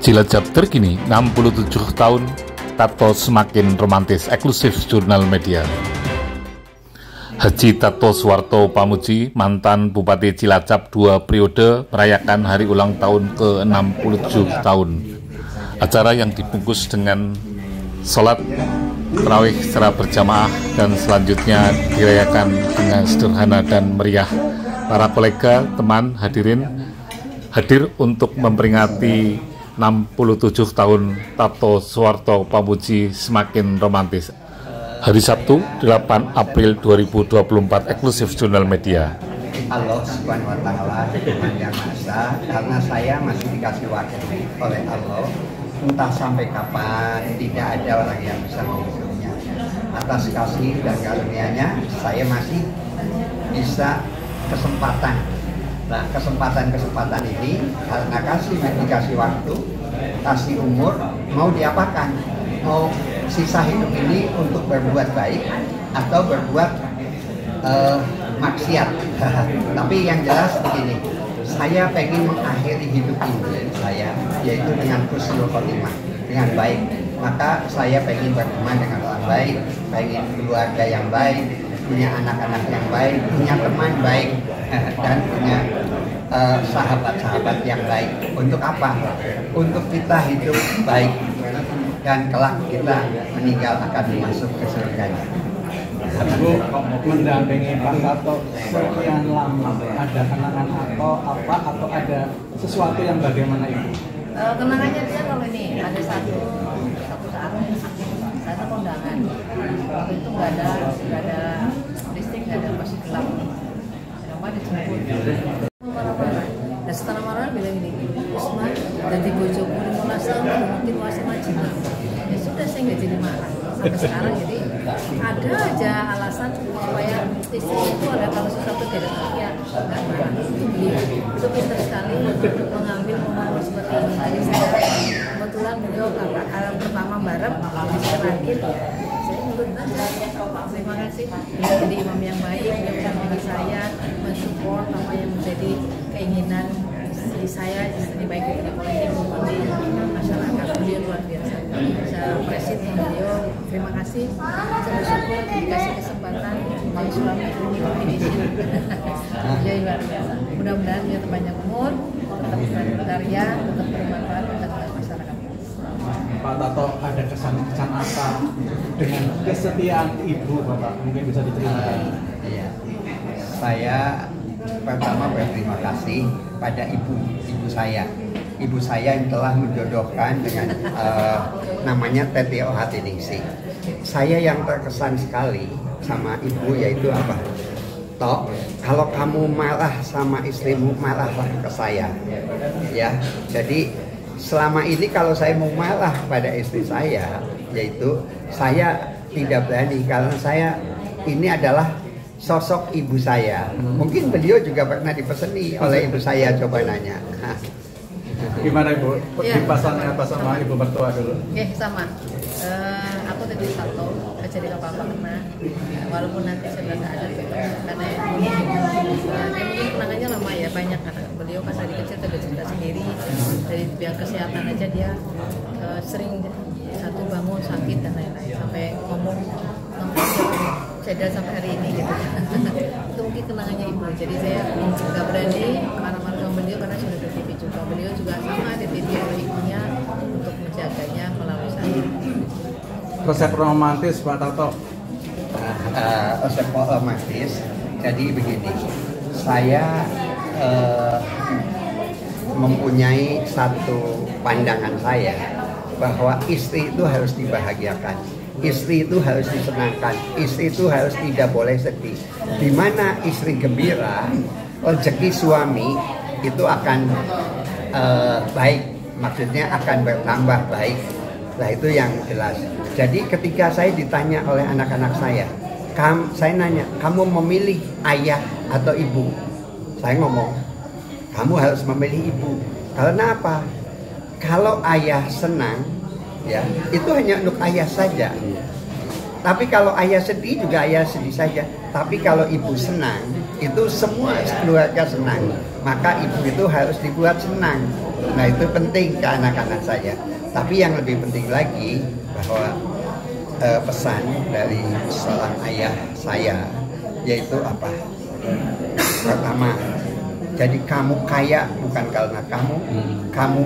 Cilacap terkini 67 tahun, Tato semakin romantis, eksklusif Jurnal Media. Haji Tato Suwarto Pamuji, mantan Bupati Cilacap 2 periode, merayakan hari ulang tahun ke-67 tahun. Acara yang dibungkus dengan sholat tarawih secara berjamaah dan selanjutnya dirayakan dengan sederhana dan meriah. Para kolega, teman, hadirin hadir untuk memperingati 67 tahun Tato Suwarto Pamuji semakin romantis. Hari Sabtu 8 April 2024, eksklusif Jurnal Media. Allah Subhanahu wa Ta'ala Tuhan yang Esa, karena saya masih dikasih waktu oleh Allah, entah sampai kapan tidak ada orang yang bisa menghitungnya. Atas kasih dan karunia-Nya saya masih bisa kesempatan. Nah, kesempatan ini karena dikasih waktu, kasih umur, mau diapakan? Mau sisa hidup ini untuk berbuat baik atau berbuat maksiat. Tapi yang jelas begini, saya pengen mengakhiri hidup ini saya, yaitu dengan husnul khotimah, dengan baik. Maka saya pengen berteman dengan orang baik, pengen keluarga yang baik, punya anak-anak yang baik, punya teman baik, dan punya sahabat-sahabat yang baik. Untuk apa? Untuk kita hidup baik dan kelak kita meninggal akan masuk ke surganya. Ibu mendampingi Pak Tato sekian lama, ada kenangan atau ada sesuatu yang bagaimana Ibu? Kenangannya dia kalau ini ada satu saat saya kondangan, waktu itu nggak ada listrik, nggak ada, masih gelap, rumah dijemput marah-marah. Dan setelah marah bilang gini, Usman jadi bojoku 15 tahun nanti puasa wajib. Ya sudah, saya nggak jadi marah sampai sekarang. Jadi ada aja alasan supaya istri itu ada kalau sesuatu tidak ya nggak marah. Itu pintar sekali mengambil momen seperti ini. Tadi saya kebetulan beliau kakak alam pertama bareng, jadi saya terakhir saya menurut terima kasih. Beliau jadi imam yang baik, beliau mendampingi saya, mensupport apa yang menjadi keinginan istri saya, istri baik itu di politik maupun di masyarakat. Beliau luar biasa. Saya presiden beliau, terima kasih. Saya bersyukur dikasih kesempatan bagi suami di sini. Beliau luar biasa. Mudah-mudahan dia panjang umur, tetap berkarya, tetap bermanfaat untuk masyarakat. Pak Tato, ada kesan apa dengan kesetiaan Ibu, Bapak? Mungkin bisa diceritakan. Iya. Saya pertama berterima kasih pada ibu saya. Ibu saya yang telah menjodohkan dengan namanya Teti Ohatiningsih. Saya yang terkesan sekali sama ibu yaitu apa? Tok, kalau kamu marah sama istrimu, marahlah ke saya. Ya, jadi selama ini kalau saya mau marah pada istri saya, yaitu saya tidak berani karena saya ini adalah sosok ibu saya. Mungkin beliau juga pernah dipeseni oleh ibu saya, coba nanya. Gimana Ibu? Ya. Dipasangnya apa sama Ibu mertua dulu? Sama. Aku tadi Tato, jadi apa-apa karena walaupun nanti saya nggak ada karena dia mungkin kenangannya lama ya, banyak karena beliau pas dari kecil sudah cerita sendiri dari biar kesehatan aja dia sering satu bangun sakit dan lain-lain sampai ngomong cedera sampai hari ini gitu. Itu mungkin kenangannya ibu. Jadi saya nggak berani marah-marah sama beliau karena sudah di TV juga. Beliau juga sama di TV oleh ibunya untuk menjaganya melalui saya. Resep romantis Pak Tato. Resep romantis. Jadi begini, saya mempunyai satu pandangan saya bahwa istri itu harus dibahagiakan, istri itu harus disenangkan, istri itu harus tidak boleh sedih. Di mana istri gembira, rezeki suami itu akan baik, maksudnya akan bertambah baik. Nah itu yang jelas. Jadi ketika saya ditanya oleh anak-anak saya nanya, kamu memilih ayah atau ibu? Saya ngomong, kamu harus memilih ibu. Karena apa? Kalau ayah senang, ya itu hanya untuk ayah saja. Tapi kalau ayah sedih juga ayah sedih saja. Tapi kalau ibu senang, itu semua keluarga senang. Maka ibu itu harus dibuat senang. Nah itu penting ke anak-anak saya. Tapi yang lebih penting lagi bahwa pesan dari seorang ayah saya yaitu apa? Pertama, jadi kamu kaya bukan karena kamu, kamu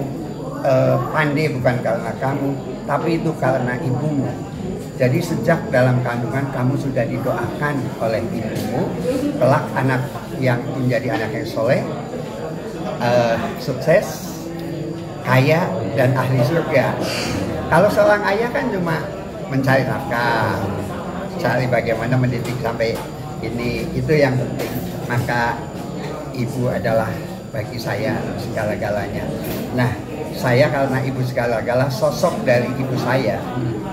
pandai bukan karena kamu, tapi itu karena ibumu. Jadi sejak dalam kandungan kamu sudah didoakan oleh ibumu, kelak anak yang menjadi anak yang soleh, sukses, kaya dan ahli surga. Kalau seorang ayah kan cuma mencari nafkah, cari bagaimana mendidik sampai ini, itu yang penting. Maka ibu adalah bagi saya segala-galanya. Nah, saya karena ibu segala-gala, sosok dari ibu saya,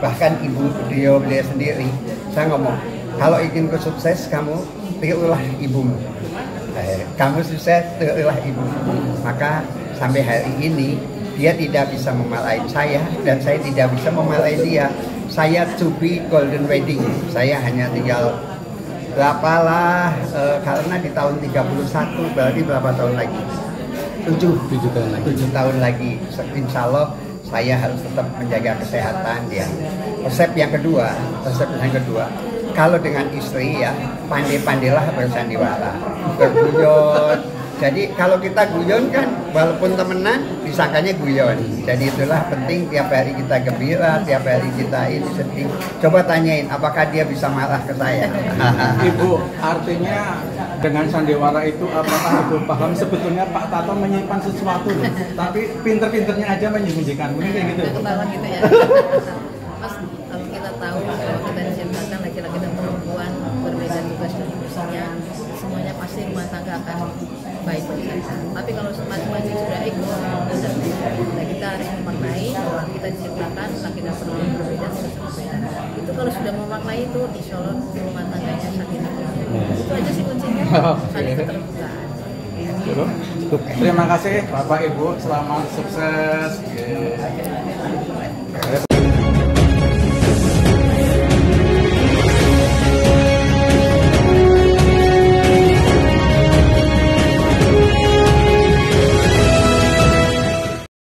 bahkan ibu beliau sendiri, saya ngomong, kalau ingin sukses kamu tirulah ibumu. Kamu sukses, tirulah ibumu. Maka sampai hari ini dia tidak bisa memarahin saya dan saya tidak bisa memarahin dia. Saya to be golden wedding. Saya hanya tinggal berapalah karena di tahun 31 berarti berapa tahun lagi? 7 tahun lagi. Insya Allah saya harus tetap menjaga kesehatan dia. Resep yang kedua, kalau dengan istri ya pandai-pandailah bersandiwara, berguyon. Jadi kalau kita guyon kan walaupun temenan disangkanya guyon. Jadi itulah penting, tiap hari kita gembira, tiap hari kita ini sedih. Coba tanyain apakah dia bisa marah ke saya. Ibu, artinya dengan sandiwara itu apakah Ibu paham sebetulnya Pak Tato menyimpan sesuatu loh, tapi pinter-pinternya aja menyembunyikan, mungkin kayak gitu. Ketahuan gitu ya. Mas, kalau kita tahu kalau kita diciptakan laki-laki dan perempuan berbeda tugas dan fungsinya, semuanya pasti rumah tangga akan baik saja. Tapi kalau masing-masing sudah ego, nah kita harus memaknai bahwa kita diciptakan laki dan perempuan berbeda tugas berbeda. Itu kalau sudah memaknai itu, insya Allah rumah tangganya sakinah. Itu aja sih kuncinya, saling keterbukaan. Terima kasih Bapak Ibu, selamat sukses.